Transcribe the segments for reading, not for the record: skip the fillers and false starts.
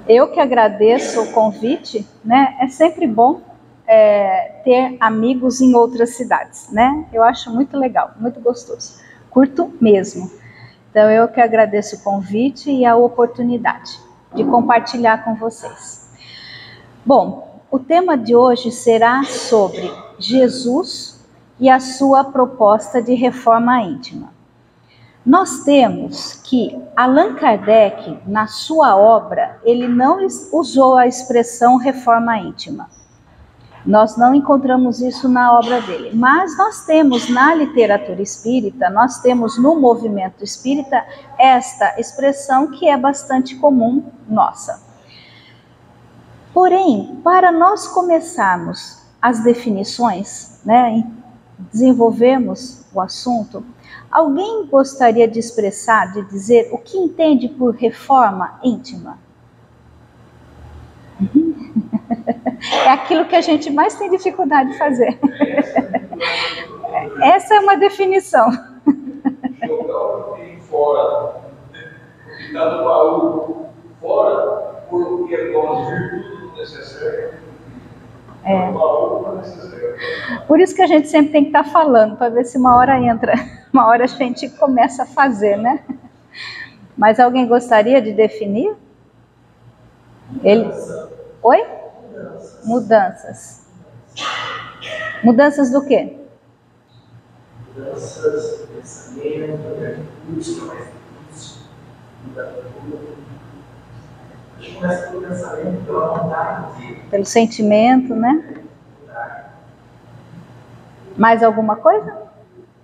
Eu que agradeço o convite, né? É sempre bom ter amigos em outras cidades, né? Eu acho muito legal, muito gostoso. Curto mesmo. Então, eu que agradeço o convite e a oportunidade de compartilhar com vocês. Bom, o tema de hoje será sobre Jesus e a sua proposta de reforma íntima. Nós temos que Allan Kardec, na sua obra, ele não usou a expressão reforma íntima. Nós não encontramos isso na obra dele, mas nós temos na literatura espírita, nós temos no movimento espírita esta expressão que é bastante comum nossa. Porém, para nós começarmos as definições, né, desenvolvermos o assunto, alguém gostaria de expressar, de dizer o que entende por reforma íntima? É aquilo que a gente mais tem dificuldade de fazer. Essa é uma definição. Jogar o que tem fora, ficar no baú fora, porque é bom vir tudo necessário. Por isso que a gente sempre tem que estar falando, para ver se uma hora entra, uma hora a gente começa a fazer, né? Mas alguém gostaria de definir? Ele... Oi? Mudanças. Mudanças do quê? Mudanças de pensamento, atitude, a gente começa pelo pensamento, pela vontade. Pelo sentimento, né? Mais alguma coisa?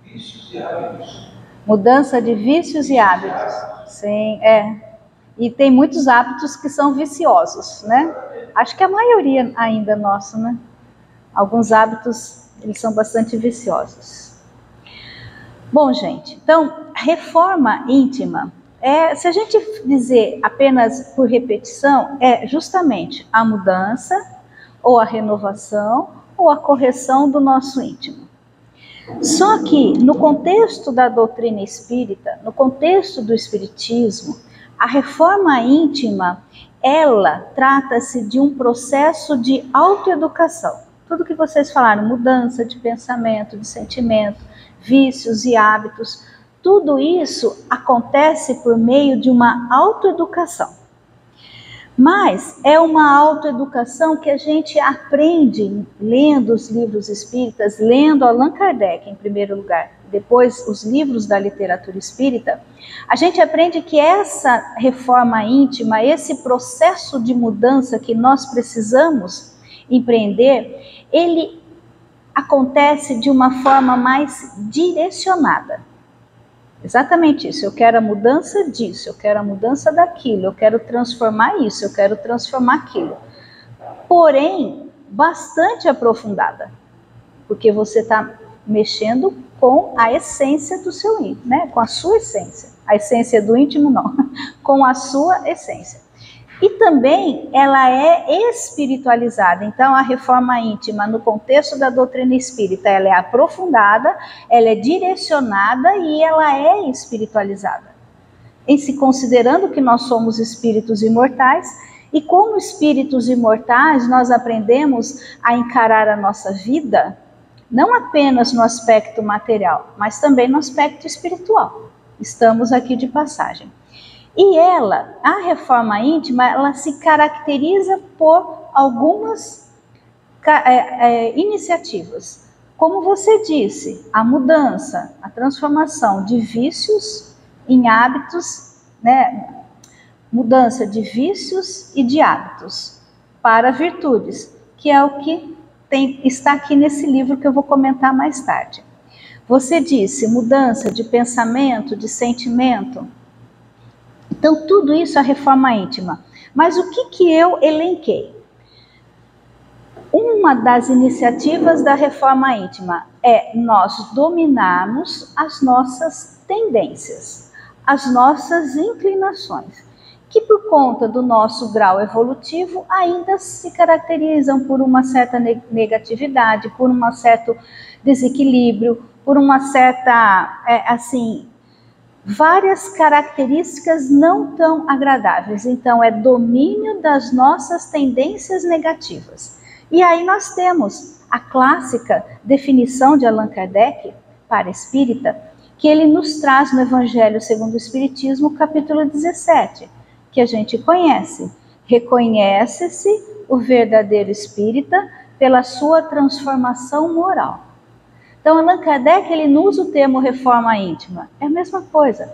Vícios e hábitos. Mudança de vícios e hábitos. Sim, E tem muitos hábitos que são viciosos, né? Acho que a maioria ainda nossa, né? Alguns hábitos, eles são bastante viciosos. Bom, gente, então, reforma íntima, se a gente dizer apenas por repetição, é justamente a mudança, ou a renovação, ou a correção do nosso íntimo. Só que, no contexto da doutrina espírita, no contexto do espiritismo, a reforma íntima, ela trata-se de um processo de autoeducação. Tudo que vocês falaram, mudança de pensamento, de sentimento, vícios e hábitos, tudo isso acontece por meio de uma autoeducação. Mas é uma autoeducação que a gente aprende lendo os livros espíritas, lendo Allan Kardec em primeiro lugar, depois os livros da literatura espírita. A gente aprende que essa reforma íntima, esse processo de mudança que nós precisamos empreender, ele acontece de uma forma mais direcionada. Exatamente isso, eu quero a mudança disso, eu quero a mudança daquilo, eu quero transformar isso, eu quero transformar aquilo. Porém, bastante aprofundada, porque você está mexendo com a essência do seu íntimo, né? Com a sua essência. A essência do íntimo não, com a sua essência. E também ela é espiritualizada. Então a reforma íntima no contexto da doutrina espírita, ela é aprofundada, ela é direcionada e ela é espiritualizada. Em se considerando que nós somos espíritos imortais, e como espíritos imortais nós aprendemos a encarar a nossa vida, não apenas no aspecto material, mas também no aspecto espiritual. Estamos aqui de passagem. E ela, a reforma íntima, ela se caracteriza por algumas iniciativas. Como você disse, a mudança, a transformação de vícios em hábitos, né? Mudança de vícios e de hábitos para virtudes, que é o que está aqui nesse livro que eu vou comentar mais tarde. Você disse mudança de pensamento, de sentimento. Então, tudo isso é a reforma íntima. Mas o que eu elenquei? Uma das iniciativas da reforma íntima é nós dominarmos as nossas tendências, as nossas inclinações, que por conta do nosso grau evolutivo ainda se caracterizam por uma certa negatividade, por um certo desequilíbrio, por uma certa, várias características não tão agradáveis. Então, é domínio das nossas tendências negativas. E aí nós temos a clássica definição de Allan Kardec para espírita, que ele nos traz no Evangelho segundo o Espiritismo, capítulo 17, que a gente conhece. Reconhece-se o verdadeiro espírita pela sua transformação moral. Então, Allan Kardec, ele não usa o termo reforma íntima, é a mesma coisa,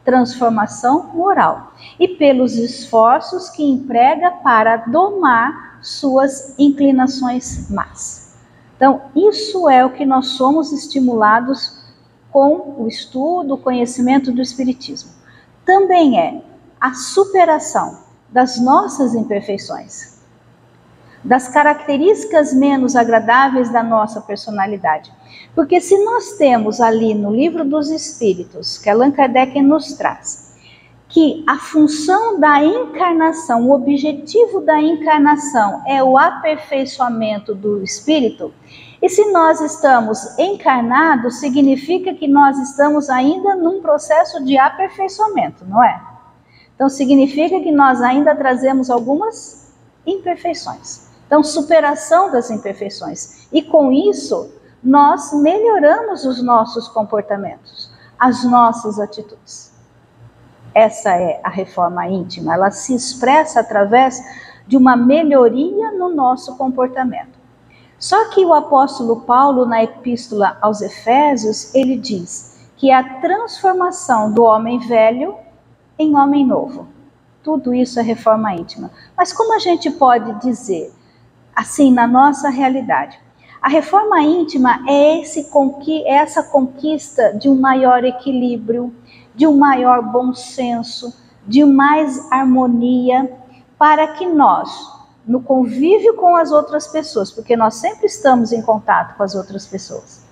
transformação moral. E pelos esforços que emprega para domar suas inclinações más. Então, isso é o que nós somos estimulados com o estudo, o conhecimento do Espiritismo. Também é a superação das nossas imperfeições, das características menos agradáveis da nossa personalidade. Porque se nós temos ali no Livro dos Espíritos, que Allan Kardec nos traz, que a função da encarnação, o objetivo da encarnação é o aperfeiçoamento do espírito, e se nós estamos encarnados, significa que nós estamos ainda num processo de aperfeiçoamento, não é? Então significa que nós ainda trazemos algumas imperfeições. Então, superação das imperfeições. E com isso, nós melhoramos os nossos comportamentos, as nossas atitudes. Essa é a reforma íntima. Ela se expressa através de uma melhoria no nosso comportamento. Só que o apóstolo Paulo, na epístola aos Efésios, ele diz que é a transformação do homem velho em homem novo. Tudo isso é reforma íntima. Mas como a gente pode dizer, assim, na nossa realidade? A reforma íntima é essa conquista de um maior equilíbrio, de um maior bom senso, de mais harmonia, para que nós, no convívio com as outras pessoas, porque nós sempre estamos em contato com as outras pessoas,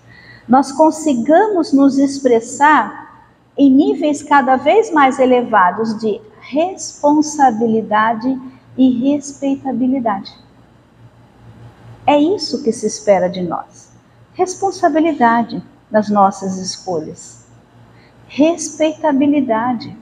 nós consigamos nos expressar em níveis cada vez mais elevados de responsabilidade e respeitabilidade. É isso que se espera de nós. Responsabilidade nas nossas escolhas. Respeitabilidade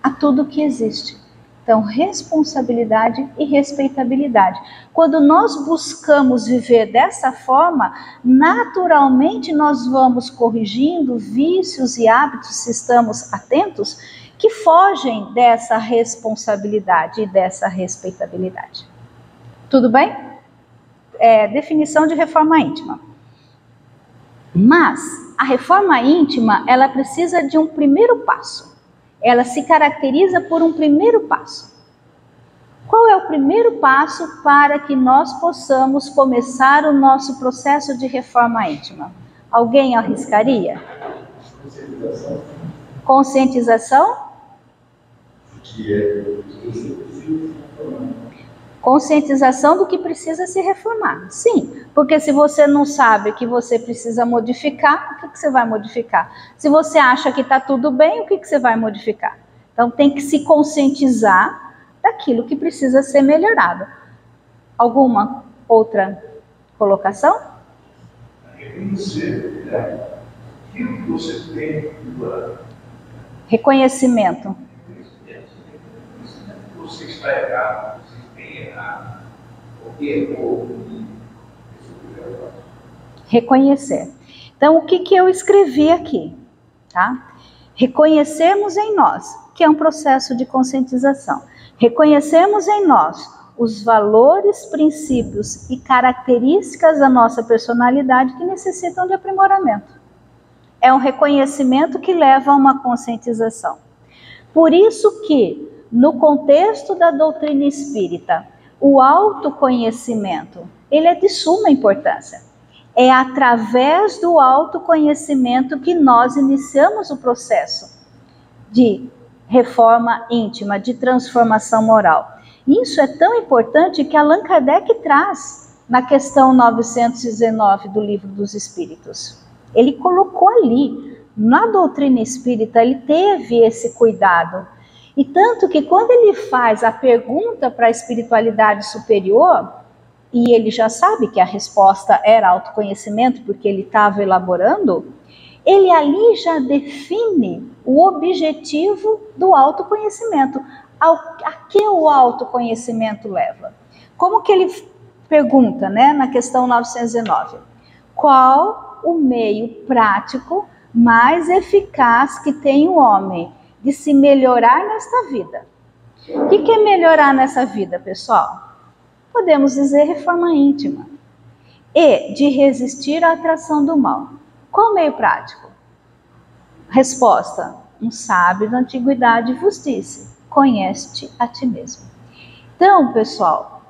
a tudo que existe. Então, responsabilidade e respeitabilidade. Quando nós buscamos viver dessa forma, naturalmente nós vamos corrigindo vícios e hábitos, se estamos atentos, que fogem dessa responsabilidade e dessa respeitabilidade. Tudo bem? Definição de reforma íntima. Mas a reforma íntima, ela precisa de um primeiro passo. Ela se caracteriza por um primeiro passo. Qual é o primeiro passo para que nós possamos começar o nosso processo de reforma íntima? Alguém arriscaria? Conscientização? Conscientização do que precisa se reformar. Sim, porque se você não sabe que você precisa modificar, o que você vai modificar? Se você acha que está tudo bem, o que você vai modificar? Então tem que se conscientizar daquilo que precisa ser melhorado. Alguma outra colocação? Reconhecer, né? Aquilo que você tem melhorado. Reconhecimento. Você está errado, você tem errado, o que errou. Reconhecer. Então, o que eu escrevi aqui? Tá? Reconhecemos em nós, que é um processo de conscientização. Reconhecemos em nós os valores, princípios e características da nossa personalidade que necessitam de aprimoramento. É um reconhecimento que leva a uma conscientização. Por isso que, no contexto da doutrina espírita, o autoconhecimento, ele é de suma importância. É através do autoconhecimento que nós iniciamos o processo de reforma íntima, de transformação moral. Isso é tão importante que Allan Kardec traz na questão 919 do Livro dos Espíritos. Ele colocou ali, na doutrina espírita, ele teve esse cuidado. E tanto que quando ele faz a pergunta para a espiritualidade superior, e ele já sabe que a resposta era autoconhecimento, porque ele estava elaborando, ele ali já define o objetivo do autoconhecimento. A que o autoconhecimento leva? Como que ele pergunta, né, na questão 909? Qual o meio prático mais eficaz que tem o homem de se melhorar nesta vida? O que é melhorar nessa vida, pessoal? Podemos dizer reforma íntima. E de resistir à atração do mal. Qual o meio prático? Resposta: um sábio da antiguidade vos disse: conhece-te a ti mesmo. Então, pessoal,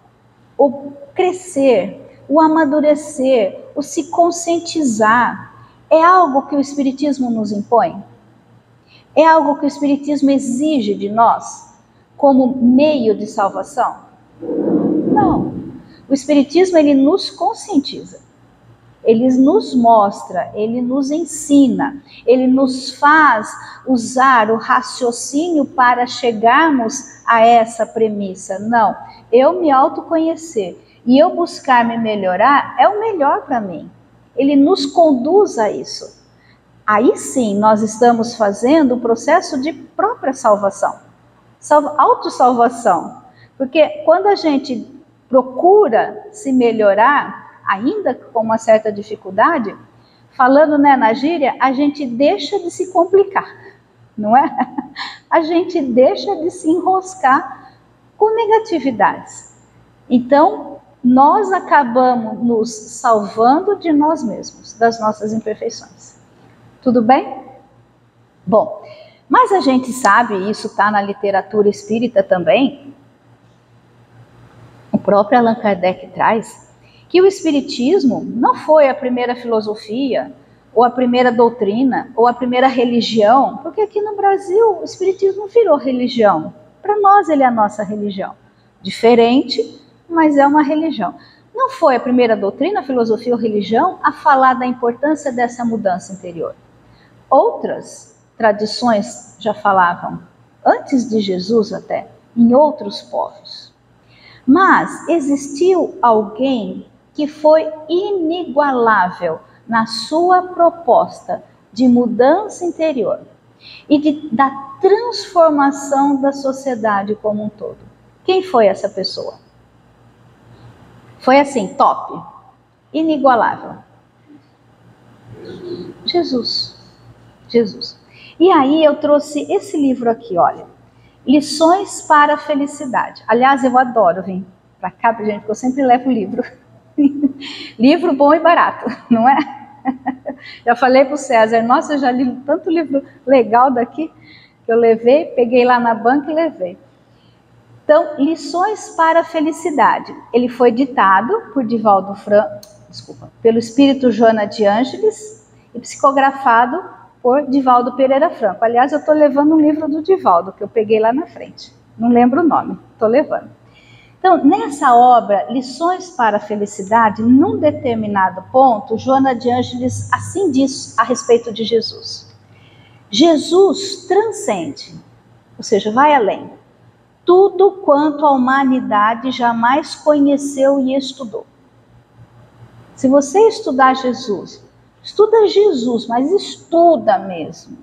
o crescer, o amadurecer, o se conscientizar, é algo que o Espiritismo nos impõe? É algo que o Espiritismo exige de nós como meio de salvação? Não. O Espiritismo, ele nos conscientiza. Ele nos mostra, ele nos ensina, ele nos faz usar o raciocínio para chegarmos a essa premissa. Não, eu me autoconhecer e eu buscar me melhorar é o melhor para mim. Ele nos conduz a isso. Aí sim, nós estamos fazendo o processo de própria salvação, autossalvação. Porque quando a gente procura se melhorar, ainda com uma certa dificuldade, falando, né, na gíria, a gente deixa de se complicar, não é? A gente deixa de se enroscar com negatividades. Então, nós acabamos nos salvando de nós mesmos, das nossas imperfeições. Tudo bem? Bom, mas a gente sabe, e isso está na literatura espírita também, o próprio Allan Kardec traz, que o Espiritismo não foi a primeira filosofia, ou a primeira doutrina, ou a primeira religião, porque aqui no Brasil o Espiritismo virou religião. Para nós ele é a nossa religião. Diferente, mas é uma religião. Não foi a primeira doutrina, filosofia ou religião a falar da importância dessa mudança interior. Outras tradições já falavam, antes de Jesus até, em outros povos. Mas existiu alguém que foi inigualável na sua proposta de mudança interior e da transformação da sociedade como um todo. Quem foi essa pessoa? Foi assim, top, inigualável. Jesus. E aí eu trouxe esse livro aqui, olha, Lições para a Felicidade. Aliás, eu adoro vir para cá, gente, porque eu sempre levo livro. Livro bom e barato, não é? Já falei para o César, nossa, eu já li tanto livro legal daqui, que eu levei, peguei lá na banca e levei. Então, Lições para a Felicidade. Ele foi ditado por Divaldo Franco, pelo espírito Joana de Ângeles e psicografado por Divaldo Pereira Franco. Aliás, eu estou levando um livro do Divaldo, que eu peguei lá na frente. Não lembro o nome, estou levando. Então, nessa obra, Lições para a Felicidade, num determinado ponto, Joana de Ângeles assim diz a respeito de Jesus. Jesus transcende, ou seja, vai além, tudo quanto a humanidade jamais conheceu e estudou. Se você estudar Jesus, mas estuda mesmo.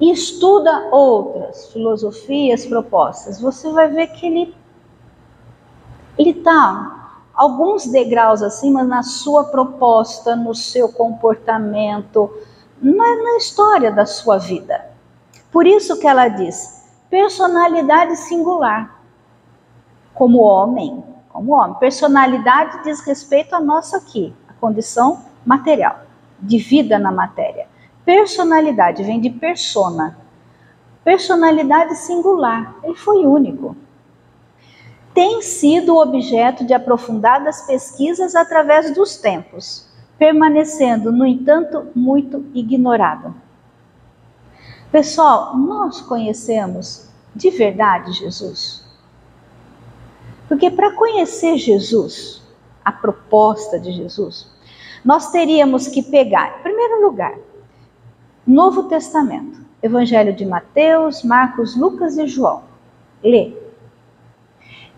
E estuda outras filosofias, propostas, você vai ver que ele está alguns degraus acima na sua proposta, no seu comportamento, na história da sua vida. Por isso que ela diz, personalidade singular, como homem. Personalidade diz respeito a nossa aqui, a condição material, de vida na matéria. Personalidade vem de persona. Personalidade singular, ele foi único. Tem sido objeto de aprofundadas pesquisas através dos tempos, permanecendo, no entanto, muito ignorado. Pessoal, nós conhecemos de verdade Jesus? Porque para conhecer Jesus, a proposta de Jesus, nós teríamos que pegar, em primeiro lugar, Novo Testamento, Evangelho de Mateus, Marcos, Lucas e João. Lê.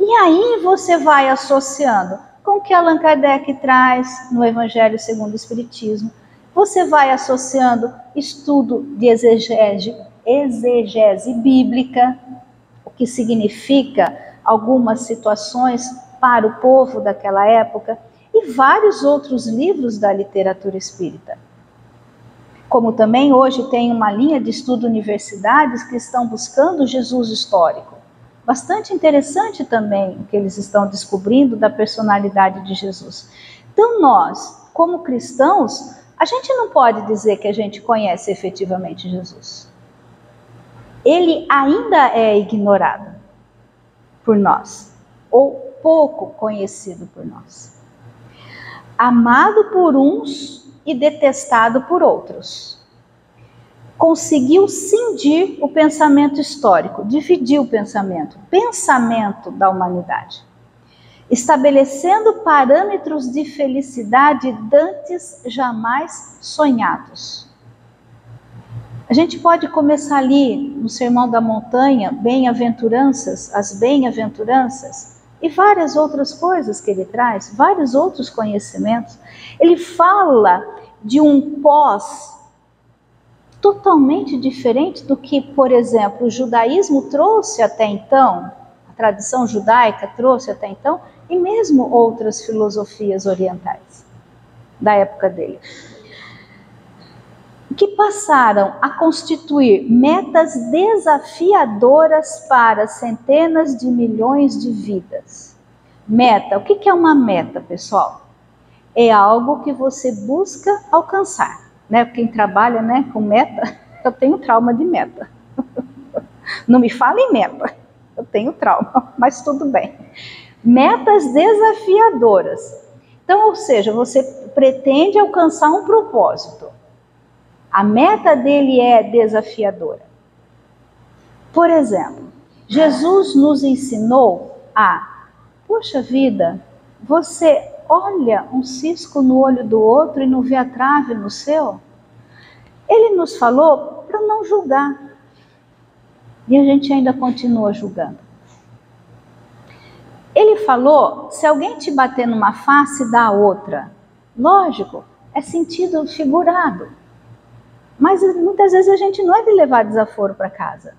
E aí você vai associando com o que Allan Kardec traz no Evangelho segundo o Espiritismo, Você vai associando estudo de exegese bíblica, o que significa algumas situações para o povo daquela época, e vários outros livros da literatura espírita. Como também hoje tem uma linha de estudo universidades que estão buscando Jesus histórico. Bastante interessante também o que eles estão descobrindo da personalidade de Jesus. Então nós, como cristãos, a gente não pode dizer que a gente conhece efetivamente Jesus. Ele ainda é ignorado por nós, ou pouco conhecido por nós. Amado por uns e detestado por outros. Conseguiu cindir o pensamento histórico, dividir o pensamento da humanidade, estabelecendo parâmetros de felicidade dantes jamais sonhados. A gente pode começar ali no Sermão da Montanha, bem-aventuranças, as bem-aventuranças, e várias outras coisas que ele traz, vários outros conhecimentos. Ele fala de um pós totalmente diferente do que, por exemplo, o judaísmo trouxe até então, a tradição judaica trouxe até então, e mesmo outras filosofias orientais da época dele, que passaram a constituir metas desafiadoras para centenas de milhões de vidas. Meta, o que é uma meta, pessoal? É algo que você busca alcançar, né? Quem trabalha, né, com meta, eu tenho trauma de meta. Não me fala em meta, eu tenho trauma, mas tudo bem. Metas desafiadoras. Então, ou seja, você pretende alcançar um propósito. A meta dele é desafiadora. Por exemplo, Jesus nos ensinou poxa vida, você olha um cisco no olho do outro e não vê a trave no seu? Ele nos falou para não julgar. E a gente ainda continua julgando. Ele falou, se alguém te bater numa face, dá a outra. Lógico, é sentido figurado. Mas muitas vezes a gente não é de levar desaforo para casa.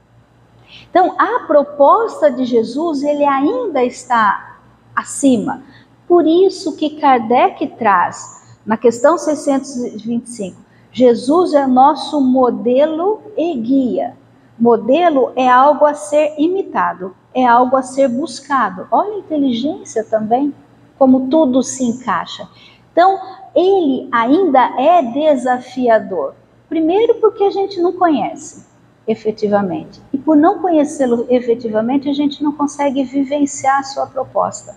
Então, a proposta de Jesus, ele ainda está acima. Por isso que Kardec traz, na questão 625, Jesus é nosso modelo e guia. Modelo é algo a ser imitado, é algo a ser buscado. Olha a inteligência também, como tudo se encaixa. Então, ele ainda é desafiador. Primeiro porque a gente não conhece efetivamente. E por não conhecê-lo efetivamente, a gente não consegue vivenciar a sua proposta,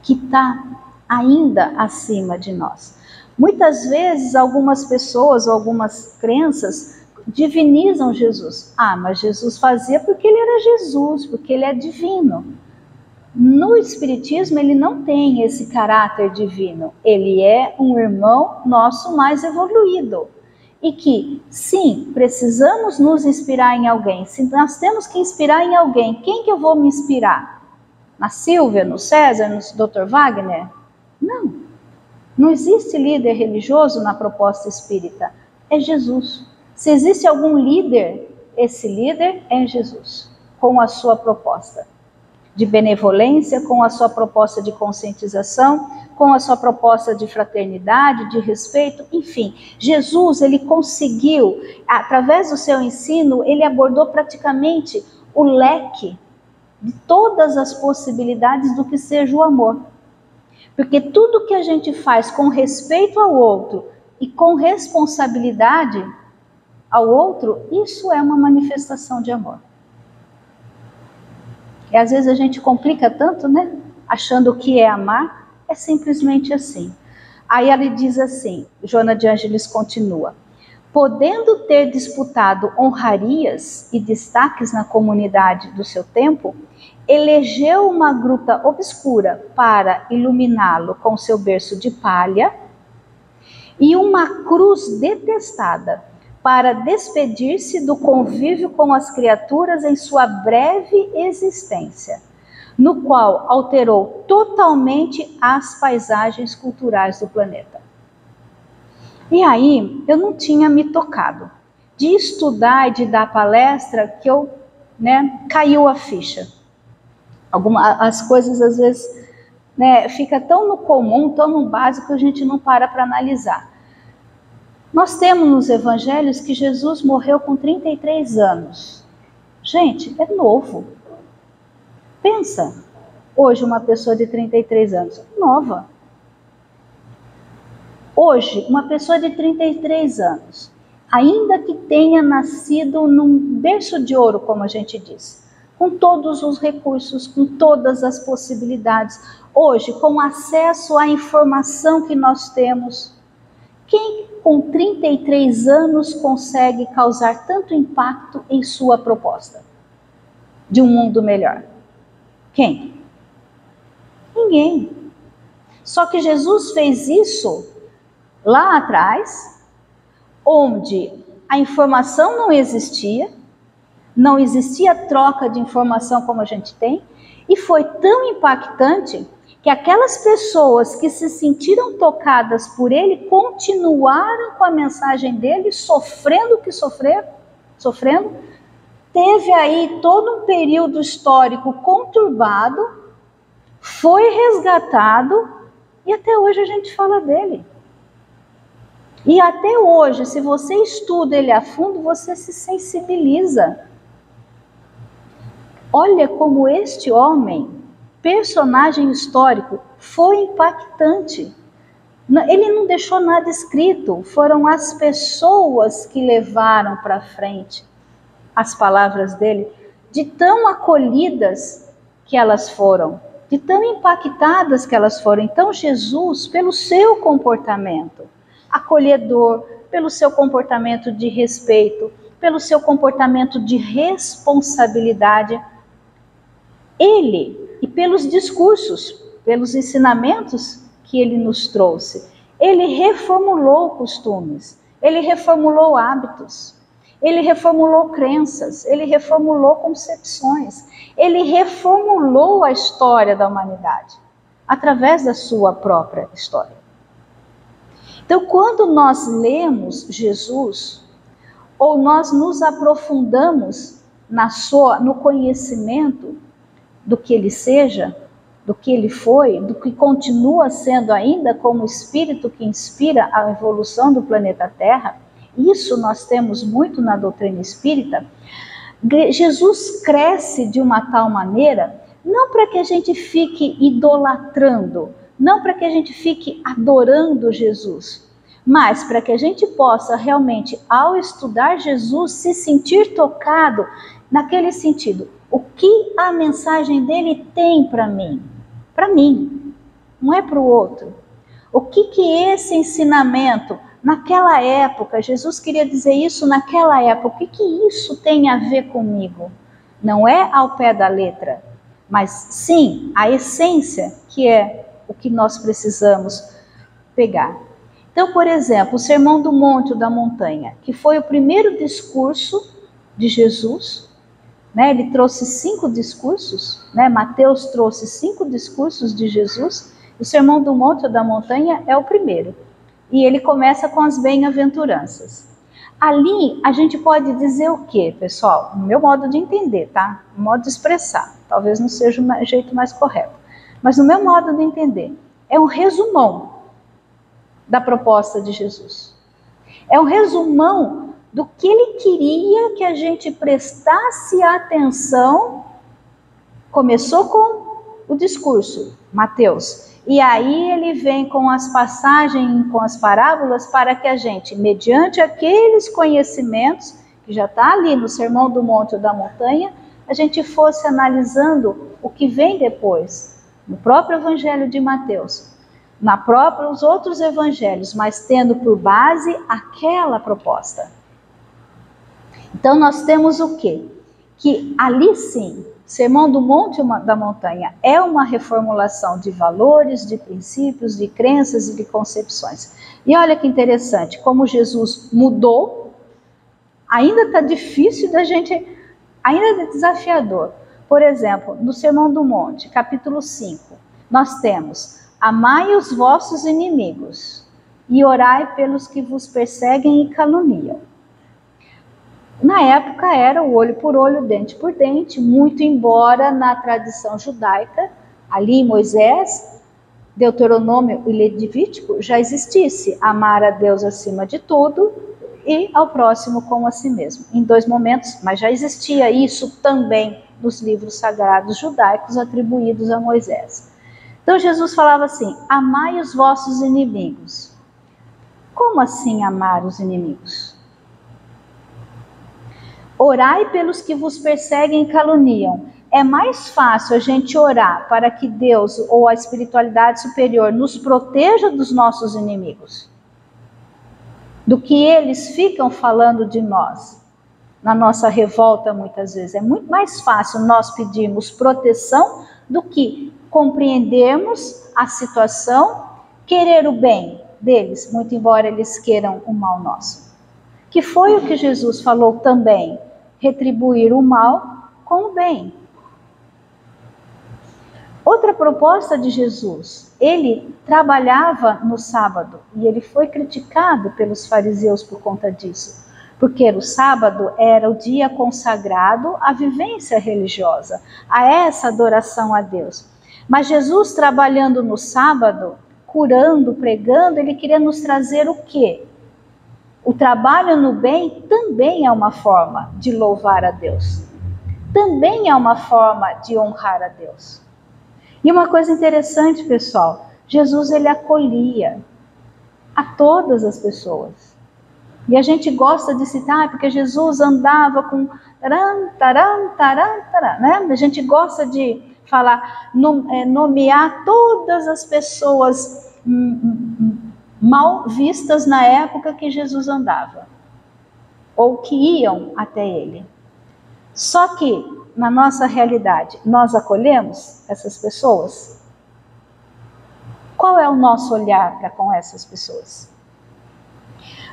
que está ainda acima de nós. Muitas vezes, algumas pessoas, algumas crenças, divinizam Jesus. Mas Jesus fazia porque ele era Jesus, porque ele é divino. No Espiritismo, ele não tem esse caráter divino. Ele é um irmão nosso mais evoluído. E que, sim, precisamos nos inspirar em alguém. Se nós temos que inspirar em alguém, quem que eu vou me inspirar? Na Silvia, no César, no Dr. Wagner? Não. Não existe líder religioso na proposta espírita. É Jesus. Se existe algum líder, esse líder é Jesus, com a sua proposta de benevolência, com a sua proposta de conscientização, com a sua proposta de fraternidade, de respeito, enfim. Jesus, ele conseguiu, através do seu ensino, ele abordou praticamente o leque de todas as possibilidades do que seja o amor. Porque tudo que a gente faz com respeito ao outro e com responsabilidade ao outro, isso é uma manifestação de amor. E às vezes a gente complica tanto, né? Achando que é amar, é simplesmente assim. Aí ela diz assim, Joana de Ângeles continua, podendo ter disputado honrarias e destaques na comunidade do seu tempo, elegeu uma gruta obscura para iluminá-lo com seu berço de palha e uma cruz detestada para despedir-se do convívio com as criaturas em sua breve existência, no qual alterou totalmente as paisagens culturais do planeta. E aí, eu não tinha me tocado. De estudar e de dar palestra, que eu, caiu a ficha. As coisas, às vezes, fica tão no comum, tão no básico, que a gente não para analisar. Nós temos nos evangelhos que Jesus morreu com 33 anos. Gente, é novo. Pensa, hoje uma pessoa de 33 anos, nova. Hoje, uma pessoa de 33 anos, ainda que tenha nascido num berço de ouro, como a gente diz, com todos os recursos, com todas as possibilidades, hoje, com acesso à informação que nós temos, quem com 33 anos consegue causar tanto impacto em sua proposta de um mundo melhor? Quem? Ninguém. Só que Jesus fez isso lá atrás, onde a informação não existia troca de informação como a gente tem, e foi tão impactante que aquelas pessoas que se sentiram tocadas por ele continuaram com a mensagem dele, sofrendo o que sofrendo. Teve aí todo um período histórico conturbado, foi resgatado e até hoje a gente fala dele. E até hoje, se você estuda ele a fundo, você se sensibiliza. Olha como este homem, personagem histórico, foi impactante. Ele não deixou nada escrito, foram as pessoas que levaram para frente as palavras dele, de tão acolhidas que elas foram, de tão impactadas que elas foram. Então Jesus, pelo seu comportamento acolhedor, pelo seu comportamento de respeito, pelo seu comportamento de responsabilidade, ele, e pelos discursos, pelos ensinamentos que ele nos trouxe, ele reformulou costumes, ele reformulou hábitos, ele reformulou crenças, ele reformulou concepções, ele reformulou a história da humanidade, através da sua própria história. Então, quando nós lemos Jesus, ou nós nos aprofundamos no conhecimento do que ele seja, do que ele foi, do que continua sendo ainda como espírito que inspira a evolução do planeta Terra, isso nós temos muito na doutrina espírita. Jesus cresce de uma tal maneira, não para que a gente fique idolatrando, não para que a gente fique adorando Jesus, mas para que a gente possa realmente, ao estudar Jesus, se sentir tocado naquele sentido. O que a mensagem dele tem para mim? Para mim, não é para o outro. O que esse ensinamento, naquela época, Jesus queria dizer isso naquela época, o que isso tem a ver comigo? Não é ao pé da letra, mas sim a essência, que é o que nós precisamos pegar. Então, por exemplo, o Sermão do Monte ou da Montanha, que foi o primeiro discurso de Jesus, ele trouxe 5 discursos, Mateus trouxe 5 discursos de Jesus, o Sermão do Monte ou da Montanha é o primeiro, e ele começa com as bem-aventuranças. Ali a gente pode dizer o quê, pessoal? No meu modo de entender, tá? No modo de expressar, talvez não seja o jeito mais correto, mas no meu modo de entender, é um resumão da proposta de Jesus. É um resumão do que ele queria que a gente prestasse atenção. Começou com o discurso, Mateus, e aí ele vem com as passagens, com as parábolas, para que a gente, mediante aqueles conhecimentos, que já está ali no Sermão do Monte ou da Montanha, a gente fosse analisando o que vem depois, no próprio Evangelho de Mateus, os outros evangelhos, mas tendo por base aquela proposta. Então nós temos o quê? Que ali sim, Sermão do Monte ou da Montanha é uma reformulação de valores, de princípios, de crenças e de concepções. E olha que interessante, como Jesus mudou, ainda está difícil da gente, ainda é desafiador. Por exemplo, no Sermão do Monte, capítulo 5, nós temos: amai os vossos inimigos. e orai pelos que vos perseguem e caluniam. Na época era o olho por olho, dente por dente, muito embora na tradição judaica, ali em Moisés, Deuteronômio e Levítico, já existisse amar a Deus acima de tudo e ao próximo como a si mesmo. Em 2 momentos, mas já existia isso também nos livros sagrados judaicos atribuídos a Moisés. Então Jesus falava assim: amai os vossos inimigos. Como assim amar os inimigos? Orai pelos que vos perseguem e caluniam. É mais fácil a gente orar para que Deus ou a espiritualidade superior nos proteja dos nossos inimigos, do que eles ficam falando de nós, na nossa revolta muitas vezes. É muito mais fácil nós pedirmos proteção do que compreendermos a situação, querer o bem deles, muito embora eles queiram o mal nosso. Que foi o que Jesus falou também, retribuir o mal com o bem. Outra proposta de Jesus, ele trabalhava no sábado e ele foi criticado pelos fariseus por conta disso, porque o sábado era o dia consagrado à vivência religiosa, a essa adoração a Deus. Mas Jesus, trabalhando no sábado, curando, pregando, ele queria nos trazer o quê? O trabalho no bem também é uma forma de louvar a Deus. Também é uma forma de honrar a Deus. E uma coisa interessante, pessoal, Jesus ele acolhia a todas as pessoas. E a gente gosta de citar, porque Jesus andava com taram, taram, taram, taram, né? A gente gosta de falar, nomear todas as pessoas mal vistas na época que Jesus andava, ou que iam até ele. Só que, na nossa realidade, nós acolhemos essas pessoas? Qual é o nosso olhar para com essas pessoas?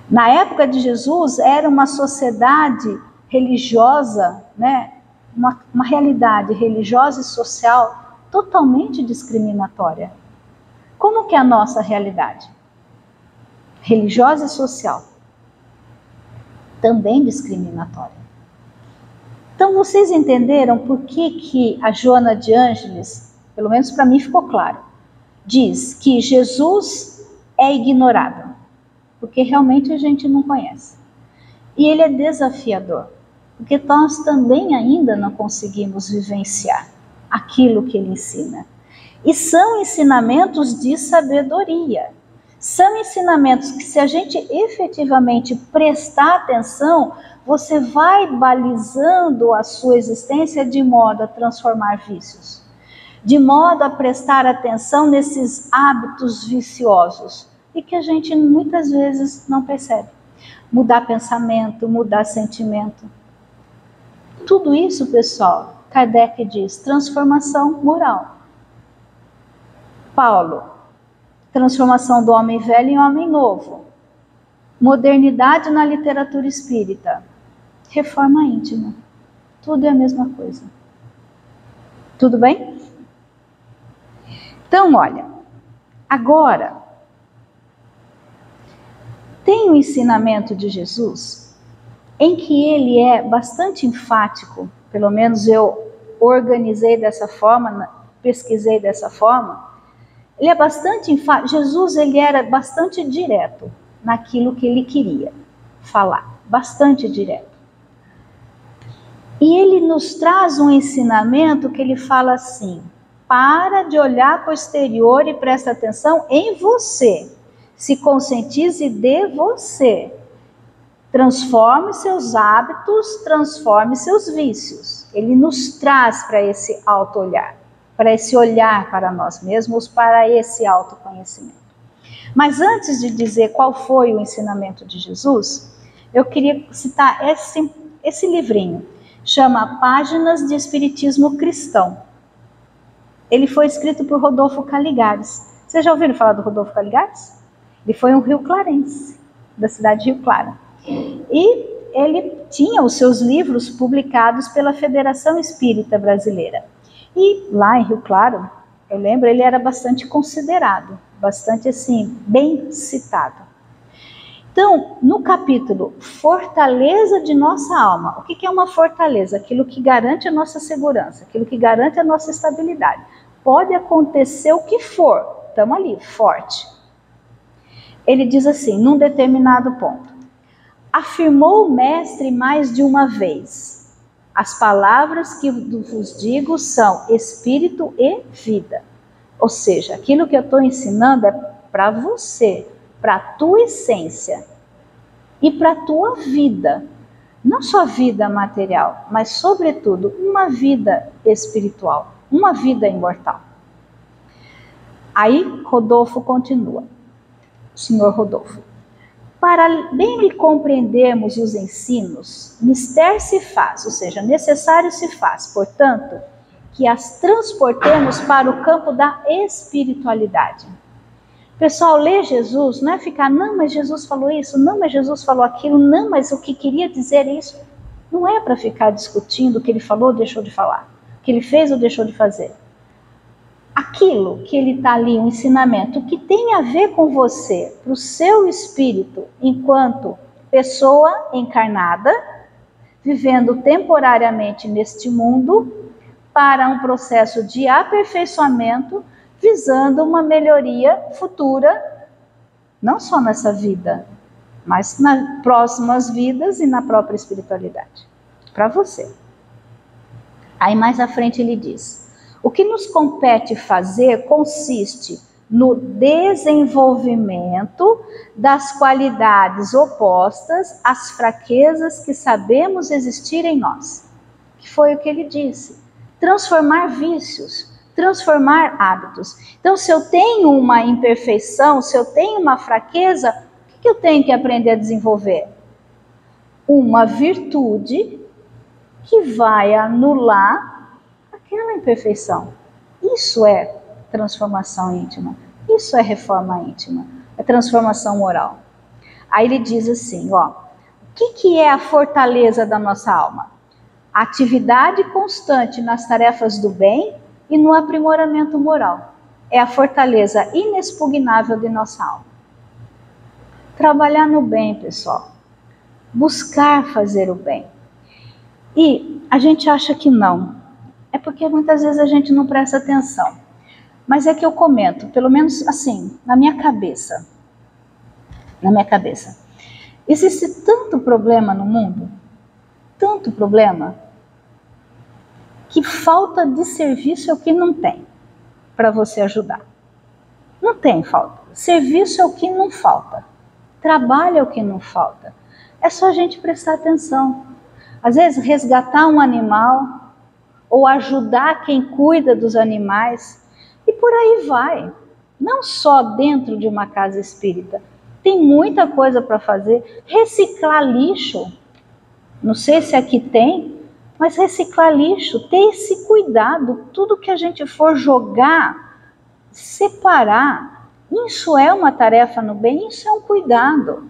Na época de Jesus, era uma sociedade religiosa, né? Uma realidade religiosa e social totalmente discriminatória. Como que é a nossa realidade? Religiosa e social. Também discriminatória. Então, vocês entenderam por que a Joana de Ângeles, pelo menos para mim ficou claro, diz que Jesus é ignorado, porque realmente a gente não conhece. E ele é desafiador, porque nós também ainda não conseguimos vivenciar aquilo que ele ensina. E são ensinamentos de sabedoria. São ensinamentos que, se a gente efetivamente prestar atenção, você vai balizando a sua existência de modo a transformar vícios, de modo a prestar atenção nesses hábitos viciosos e que a gente muitas vezes não percebe. Mudar pensamento, mudar sentimento. Tudo isso, pessoal, Kardec diz, transformação moral. Paulo, transformação do homem velho em homem novo. Modernidade na literatura espírita. Reforma íntima. Tudo é a mesma coisa. Tudo bem? Então, olha, agora, tem o ensinamento de Jesus em que ele é bastante enfático, pelo menos eu organizei dessa forma, pesquisei dessa forma. Ele é bastante enfático. Jesus ele era bastante direto naquilo que ele queria falar, bastante direto. E ele nos traz um ensinamento que ele fala assim: para de olhar para o exterior e presta atenção em você. Se conscientize de você. Transforme seus hábitos, transforme seus vícios. Ele nos traz para esse auto-olhar, para esse olhar para nós mesmos, para esse autoconhecimento. Mas antes de dizer qual foi o ensinamento de Jesus, eu queria citar esse livrinho. Chama Páginas de Espiritismo Cristão. Ele foi escrito por Rodolfo Caligares. Vocês já ouviram falar do Rodolfo Caligares? Ele foi um rio-clarense, da cidade de Rio Claro. E ele tinha os seus livros publicados pela Federação Espírita Brasileira. E lá em Rio Claro, eu lembro, ele era bastante considerado bastante assim, bem citado. Então, no capítulo Fortaleza de nossa alma, o que é uma fortaleza? Aquilo que garante a nossa segurança, aquilo que garante a nossa estabilidade. Pode acontecer o que for, estamos ali, forte. Ele diz assim, num determinado ponto, afirmou o mestre mais de uma vez, as palavras que vos digo são espírito e vida. Ou seja, aquilo que eu estou ensinando é para você, para a tua essência e para a tua vida. Não só vida material, mas sobretudo uma vida espiritual, uma vida imortal. Aí Rodolfo continua, o senhor Rodolfo. Para bem lhe compreendermos os ensinos, mister se faz, ou seja, necessário se faz, portanto, que as transportemos para o campo da espiritualidade. Pessoal, ler Jesus não é ficar, não, mas Jesus falou isso, não, mas Jesus falou aquilo, não, mas o que queria dizer isso. Não é para ficar discutindo o que ele falou ou deixou de falar, o que ele fez ou deixou de fazer. Aquilo que ele está ali, um ensinamento que tem a ver com você, para o seu espírito, enquanto pessoa encarnada, vivendo temporariamente neste mundo, para um processo de aperfeiçoamento, visando uma melhoria futura, não só nessa vida, mas nas próximas vidas e na própria espiritualidade. Para você. Aí mais à frente ele diz, o que nos compete fazer consiste no desenvolvimento das qualidades opostas às fraquezas que sabemos existir em nós. Que foi o que ele disse. Transformar vícios, transformar hábitos. Então, se eu tenho uma imperfeição, se eu tenho uma fraqueza, o que eu tenho que aprender a desenvolver? Uma virtude que vai anular aquela imperfeição. Isso é transformação íntima. Isso é reforma íntima. É transformação moral. Aí ele diz assim, ó, o que é a fortaleza da nossa alma? A atividade constante nas tarefas do bem e no aprimoramento moral. É a fortaleza inexpugnável de nossa alma. Trabalhar no bem, pessoal. Buscar fazer o bem. E a gente acha que não. É porque muitas vezes a gente não presta atenção. Mas é que eu comento, pelo menos assim, na minha cabeça. Existe tanto problema no mundo, tanto problema, que falta de serviço é o que não tem para você ajudar. Não tem falta. Serviço é o que não falta. Trabalho é o que não falta. É só a gente prestar atenção. Às vezes resgatar um animal ou ajudar quem cuida dos animais e por aí vai. Não só dentro de uma casa espírita. Tem muita coisa para fazer. Reciclar lixo. Não sei se aqui tem, mas reciclar lixo, ter esse cuidado, tudo que a gente for jogar, separar, isso é uma tarefa no bem, isso é um cuidado.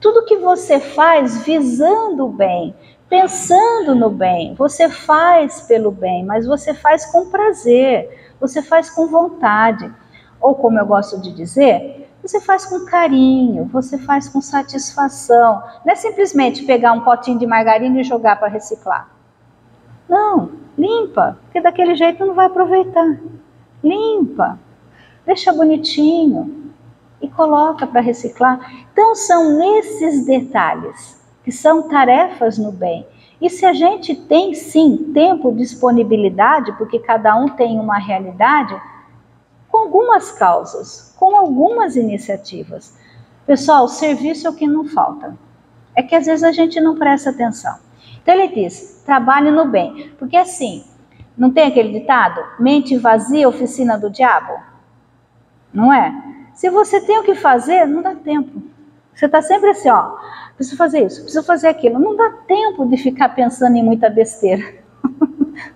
Tudo que você faz visando o bem, pensando no bem, você faz pelo bem, mas você faz com prazer, você faz com vontade. Ou como eu gosto de dizer, você faz com carinho, você faz com satisfação. Não é simplesmente pegar um potinho de margarina e jogar para reciclar. Não, limpa, porque daquele jeito não vai aproveitar. Limpa, deixa bonitinho e coloca para reciclar. Então são nesses detalhes que são tarefas no bem. E se a gente tem sim tempo, disponibilidade, porque cada um tem uma realidade, com algumas causas, com algumas iniciativas. Pessoal, o serviço é o que não falta. É que às vezes a gente não presta atenção. Então ele diz, trabalhe no bem. Porque assim, não tem aquele ditado? Mente vazia, oficina do diabo? Não é? Se você tem o que fazer, não dá tempo. Você está sempre assim, ó, preciso fazer isso, preciso fazer aquilo. Não dá tempo de ficar pensando em muita besteira.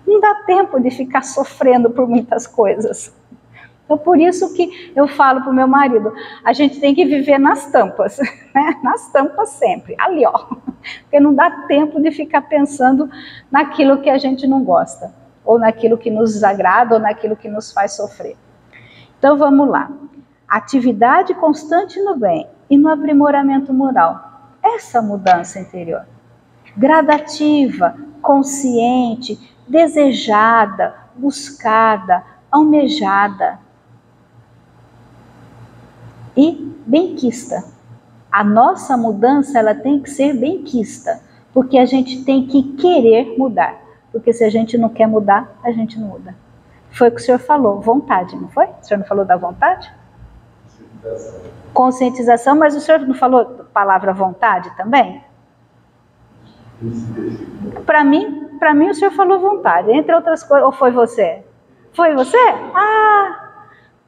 Não dá tempo de ficar sofrendo por muitas coisas. Então, por isso que eu falo para o meu marido, a gente tem que viver nas tampas, né? Nas tampas sempre, ali ó, porque não dá tempo de ficar pensando naquilo que a gente não gosta, ou naquilo que nos desagrada, ou naquilo que nos faz sofrer. Então, vamos lá. atividade constante no bem e no aprimoramento moral. Essa mudança interior, gradativa, consciente, desejada, buscada, almejada e benquista. A nossa mudança, ela tem que ser benquista, porque a gente tem que querer mudar. Porque se a gente não quer mudar, a gente não muda. Foi o que o senhor falou, vontade, não foi? O senhor não falou da vontade? Conscientização, mas o senhor não falou a palavra vontade também? Para mim o senhor falou vontade, entre outras coisas, ou foi você? Foi você? Ah,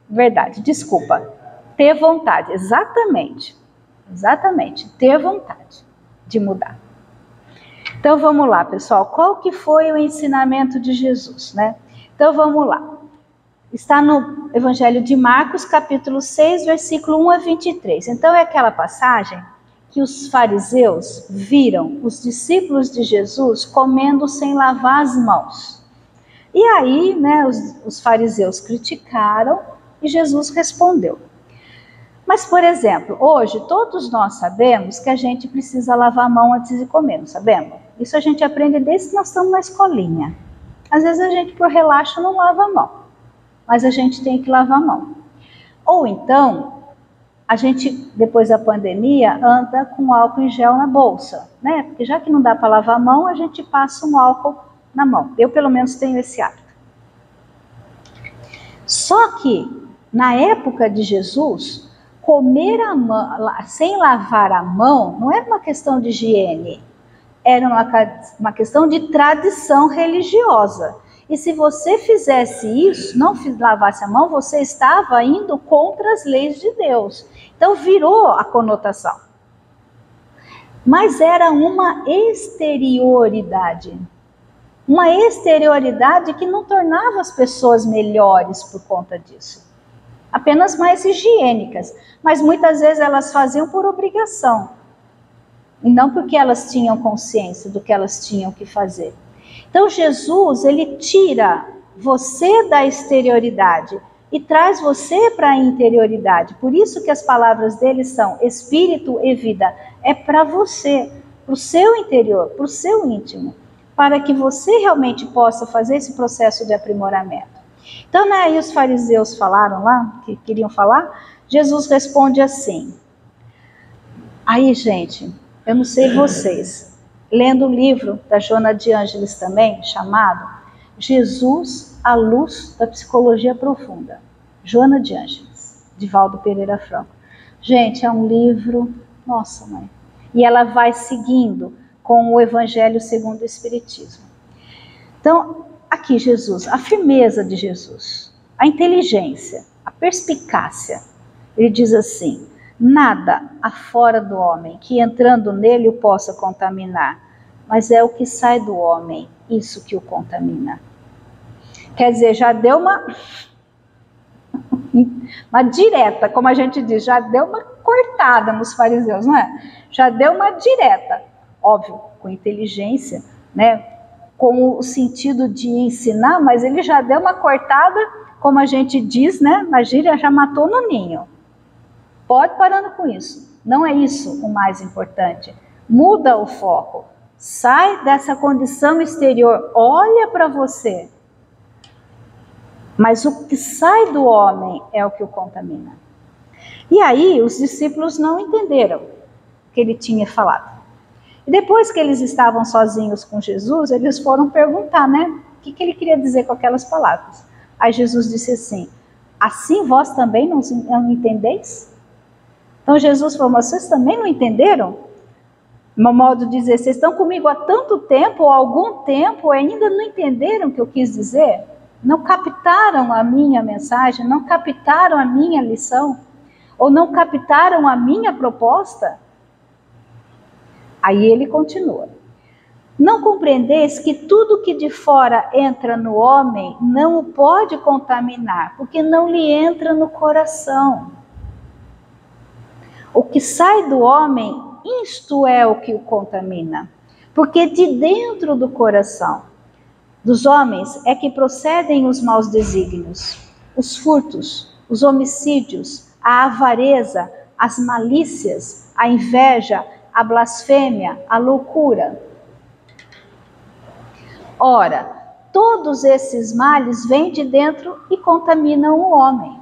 verdade, desculpa. Ter vontade, exatamente, ter vontade de mudar. Então vamos lá, pessoal, qual que foi o ensinamento de Jesus, né? Então vamos lá. Está no Evangelho de Marcos, capítulo 6, versículo 1 a 23. Então é aquela passagem que os fariseus viram os discípulos de Jesus comendo sem lavar as mãos. E aí, né, os fariseus criticaram e Jesus respondeu. Mas, por exemplo, hoje todos nós sabemos que a gente precisa lavar a mão antes de comer, não sabemos? Isso a gente aprende desde que nós estamos na escolinha. Às vezes a gente, por relaxo, não lava a mão, mas a gente tem que lavar a mão. Ou então, a gente, depois da pandemia, anda com álcool em gel na bolsa, né? Porque já que não dá para lavar a mão, a gente passa um álcool na mão. Eu, pelo menos, tenho esse hábito. Só que, na época de Jesus, comer a mão, sem lavar a mão, não era uma questão de higiene, era uma questão de tradição religiosa. E se você fizesse isso, não lavasse a mão, você estava indo contra as leis de Deus. Então virou a conotação. Mas era uma exterioridade. Uma exterioridade que não tornava as pessoas melhores por conta disso. Apenas mais higiênicas. Mas muitas vezes elas faziam por obrigação. E não porque elas tinham consciência do que elas tinham que fazer. Então Jesus, ele tira você da exterioridade e traz você para a interioridade. Por isso que as palavras dele são espírito e vida. É para você, para o seu interior, para o seu íntimo, para que você realmente possa fazer esse processo de aprimoramento. Então, né, aí os fariseus falaram lá, que queriam falar, Jesus responde assim. Aí, gente, eu não sei vocês, lendo o livro da Joana de Ângeles também, chamado Jesus, a Luz da Psicologia Profunda. Joana de Ângeles, de Valdo Pereira Franco. Gente, é um livro, nossa mãe. E ela vai seguindo com o Evangelho segundo o Espiritismo. Então, aqui Jesus, a firmeza de Jesus, a inteligência, a perspicácia. Ele diz assim, nada afora do homem que entrando nele o possa contaminar, mas é o que sai do homem, isso que o contamina. Quer dizer, já deu uma direta, como a gente diz, já deu uma cortada nos fariseus, não é? Já deu uma direta, óbvio, com inteligência, né? Com o sentido de ensinar, mas ele já deu uma cortada, como a gente diz, né? Na gíria, já matou no ninho. Pode parando com isso. Não é isso o mais importante. Muda o foco. Sai dessa condição exterior. Olha para você. Mas o que sai do homem é o que o contamina. E aí os discípulos não entenderam o que ele tinha falado. E depois que eles estavam sozinhos com Jesus, eles foram perguntar, né? O que ele queria dizer com aquelas palavras. Aí Jesus disse assim, assim vós também não entendeis? Então Jesus falou, mas vocês também não entenderam? No modo de dizer, vocês estão comigo há tanto tempo, ou algum tempo, e ainda não entenderam o que eu quis dizer? Não captaram a minha mensagem, não captaram a minha lição, ou não captaram a minha proposta? Aí ele continua. Não compreendeis que tudo que de fora entra no homem não o pode contaminar, porque não lhe entra no coração. O que sai do homem, isto é o que o contamina, porque de dentro do coração dos homens é que procedem os maus desígnios, os furtos, os homicídios, a avareza, as malícias, a inveja, a blasfêmia, a loucura. Ora, todos esses males vêm de dentro e contaminam o homem.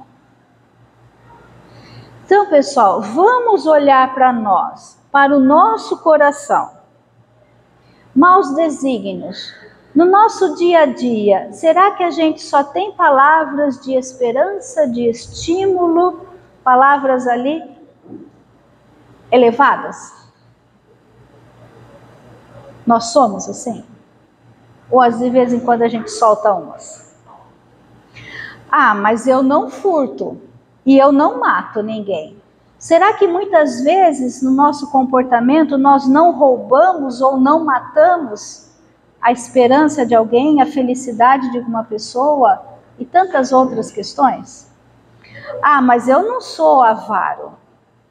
Então, pessoal, vamos olhar para nós, para o nosso coração. Maus desígnios. No nosso dia a dia, será que a gente só tem palavras de esperança, de estímulo, palavras ali elevadas? Nós somos assim? Ou de vez em quando a gente solta umas? Ah, mas eu não furto e eu não mato ninguém. Será que muitas vezes no nosso comportamento nós não roubamos ou não matamos a esperança de alguém, a felicidade de uma pessoa e tantas outras questões? Ah, mas eu não sou avaro.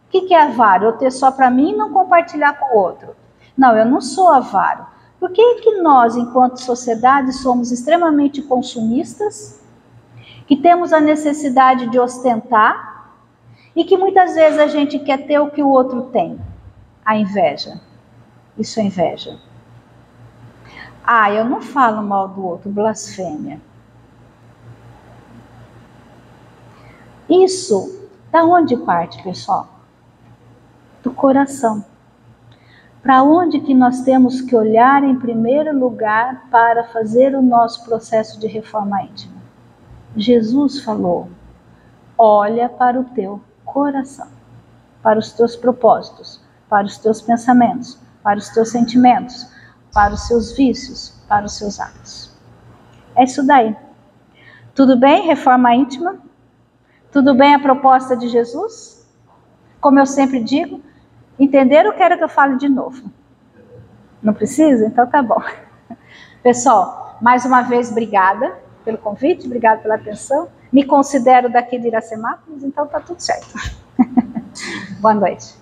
O que é avaro? Eu ter só para mim e não compartilhar com o outro. Não, eu não sou avaro. Por que nós, enquanto sociedade, somos extremamente consumistas, que temos a necessidade de ostentar e que muitas vezes a gente quer ter o que o outro tem? A inveja. Isso é inveja. Ah, eu não falo mal do outro, blasfêmia. Isso, da onde parte, pessoal? Do coração. Para onde que nós temos que olhar em primeiro lugar para fazer o nosso processo de reforma íntima? Jesus falou, olha para o teu coração, para os teus propósitos, para os teus pensamentos, para os teus sentimentos, para os seus vícios, para os seus atos. É isso daí. Tudo bem, reforma íntima? Tudo bem a proposta de Jesus? Como eu sempre digo, entenderam ou quero que eu fale de novo? Não precisa? Então tá bom. Pessoal, mais uma vez, obrigada pelo convite, obrigada pela atenção. Me considero daqui de Iracemápolis, então tá tudo certo. Boa noite.